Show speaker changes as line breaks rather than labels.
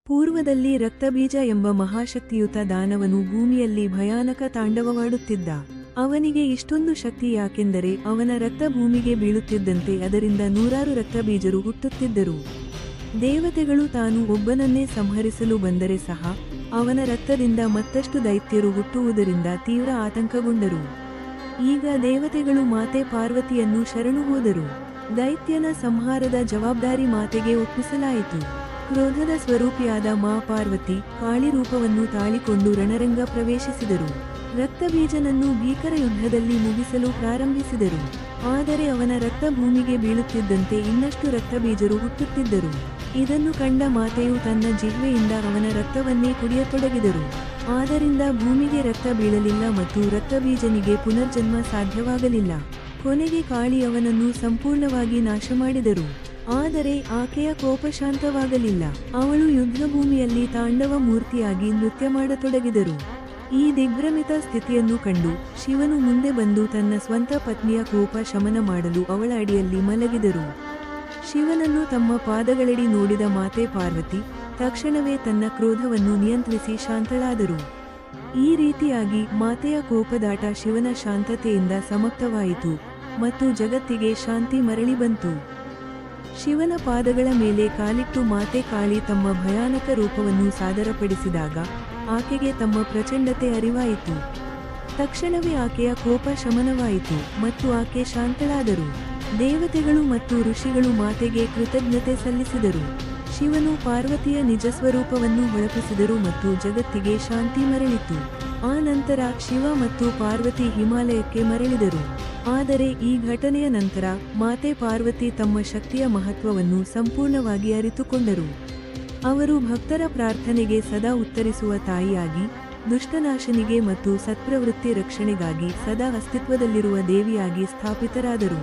ಪೂರ್ವದಲ್ಲಿ ರಕ್ತಬೀಜ ಎಂಬ ಮಹಾಶಕ್ತಿಯುತ ದಾನವನು ಭೂಮಿಯಲ್ಲಿ ಭಯಾನಕ ತಾಂಡವವಾಡುತ್ತಿದ್ದ. ಅವನಿಗೆ ಇಷ್ಟೊಂದು ಶಕ್ತಿ ಯಾಕೆಂದರೆ ಅವನ ರಕ್ತ ಭೂಮಿಗೆ ಬೀಳುತ್ತಿದ್ದಂತೆ ಅದರಿಂದ ನೂರಾರು ರಕ್ತಬೀಜರು ಹುಟ್ಟುತ್ತಿದ್ದರು. ದೇವತೆಗಳು ತಾನು ಒಬ್ಬನನ್ನೇ ಸಂಹರಿಸಲು ಬಂದರೆ ಸಹ ಅವನ ರಕ್ತದಿಂದ ಮತ್ತಷ್ಟು ದೈತ್ಯರು ಹುಟ್ಟುವುದರಿಂದ ತೀವ್ರ ಆತಂಕಗೊಂಡರು. ಈಗ ದೇವತೆಗಳು ಮಾತೆ ಪಾರ್ವತಿಯನ್ನು ಶರಣು ಹೋದರು. ದೈತ್ಯನ ಸಂಹಾರದ ಜವಾಬ್ದಾರಿ ಮಾತೆಗೆ ಒಪ್ಪಿಸಲಾಯಿತು. ಕ್ರೋಧದ ಸ್ವರೂಪಿಯಾದ ಮಾ ಪಾರ್ವತಿ ಕಾಳಿ ರೂಪವನ್ನು ತಾಳಿಕೊಂಡು ರಣರಂಗ ಪ್ರವೇಶಿಸಿದರು. ರಕ್ತಬೀಜನನ್ನು ಭೀಕರ ಯುದ್ಧದಲ್ಲಿ ಮುಗಿಸಲು ಪ್ರಾರಂಭಿಸಿದರು. ಆದರೆ ಅವನ ರಕ್ತ ಭೂಮಿಗೆ ಬೀಳುತ್ತಿದ್ದಂತೆ ಇನ್ನಷ್ಟು ರಕ್ತಬೀಜರು ಹುಟ್ಟುತ್ತಿದ್ದರು. ಇದನ್ನು ಕಂಡ ಮಾತೆಯು ತನ್ನ ಜಿಹ್ವೆಯಿಂದ ಅವನ ರಕ್ತವನ್ನೇ ಕುಡಿಯತೊಡಗಿದರು. ಆದ್ದರಿಂದ ಭೂಮಿಗೆ ರಕ್ತ ಬೀಳಲಿಲ್ಲ ಮತ್ತು ರಕ್ತಬೀಜನಿಗೆ ಪುನರ್ಜನ್ಮ ಸಾಧ್ಯವಾಗಲಿಲ್ಲ. ಕೊನೆಗೆ ಕಾಳಿ ಅವನನ್ನು ಸಂಪೂರ್ಣವಾಗಿ ನಾಶ ಮಾಡಿದರು. ಆದರೆ ಆಕೆಯ ಕೋಪ ಶಾಂತವಾಗಲಿಲ್ಲ. ಅವಳು ಯುದ್ಧಭೂಮಿಯಲ್ಲಿ ತಾಂಡವ ಮೂರ್ತಿಯಾಗಿ ನೃತ್ಯ ಮಾಡತೊಡಗಿದರು. ಈ ದಿಗ್ಭ್ರಮಿತ ಸ್ಥಿತಿಯನ್ನು ಕಂಡು ಶಿವನು ಮುಂದೆ ಬಂದು ತನ್ನ ಸ್ವಂತ ಪತ್ನಿಯ ಕೋಪ ಶಮನ ಮಾಡಲು ಅವಳ ಅಡಿಯಲ್ಲಿ ಮಲಗಿದರು. ಶಿವನನ್ನು ತಮ್ಮ ಪಾದಗಳಡಿ ನೋಡಿದ ಮಾತೆ ಪಾರ್ವತಿ ತಕ್ಷಣವೇ ತನ್ನ ಕ್ರೋಧವನ್ನು ನಿಯಂತ್ರಿಸಿ ಶಾಂತಳಾದರು. ಈ ರೀತಿಯಾಗಿ ಮಾತೆಯ ಕೋಪದಾಟ ಶಿವನ ಶಾಂತತೆಯಿಂದ ಸಮಾಪ್ತವಾಯಿತು ಮತ್ತು ಜಗತ್ತಿಗೆ ಶಾಂತಿ ಮರಳಿ ಬಂತು. ಶಿವನ ಪಾದಗಳ ಮೇಲೆ ಕಾಲಿಟ್ಟು ಮಾತೆ ಕಾಳಿ ತಮ್ಮ ಭಯಾನಕ ರೂಪವನ್ನು ಸಾದರಪಡಿಸಿದಾಗ ಆಕೆಗೆ ತಮ್ಮ ಪ್ರಚಂಡತೆ ಅರಿವಾಯಿತು. ತಕ್ಷಣವೇ ಆಕೆಯ ಕೋಪ ಶಮನವಾಯಿತು ಮತ್ತು ಆಕೆ ಶಾಂತಳಾದರು. ದೇವತೆಗಳು ಮತ್ತು ಋಷಿಗಳು ಮಾತೆಗೆ ಕೃತಜ್ಞತೆ ಸಲ್ಲಿಸಿದರು. ಶಿವನು ಪಾರ್ವತಿಯ ನಿಜ ಸ್ವರೂಪವನ್ನು ಹೊಳಪಿಸಿದರು ಮತ್ತು ಜಗತ್ತಿಗೆ ಶಾಂತಿ ಮರಳಿತು. ಆ ನಂತರ ಶಿವ ಮತ್ತು ಪಾರ್ವತಿ ಹಿಮಾಲಯಕ್ಕೆ ಮರಳಿದರು. ಆದರೆ ಈ ಘಟನೆಯ ನಂತರ ಮಾತೆ ಪಾರ್ವತಿ ತಮ್ಮ ಶಕ್ತಿಯ ಮಹತ್ವವನ್ನು ಸಂಪೂರ್ಣವಾಗಿ ಅರಿತುಕೊಂಡರು. ಅವರು ಭಕ್ತರ ಪ್ರಾರ್ಥನೆಗೆ ಸದಾ ಉತ್ತರಿಸುವ ತಾಯಿಯಾಗಿ, ದುಷ್ಟನಾಶನಿಗೆ ಮತ್ತು ಸತ್ಪ್ರವೃತ್ತಿ ರಕ್ಷಣೆಗಾಗಿ ಸದಾ ಅಸ್ತಿತ್ವದಲ್ಲಿರುವ ದೇವಿಯಾಗಿ ಸ್ಥಾಪಿತರಾದರು.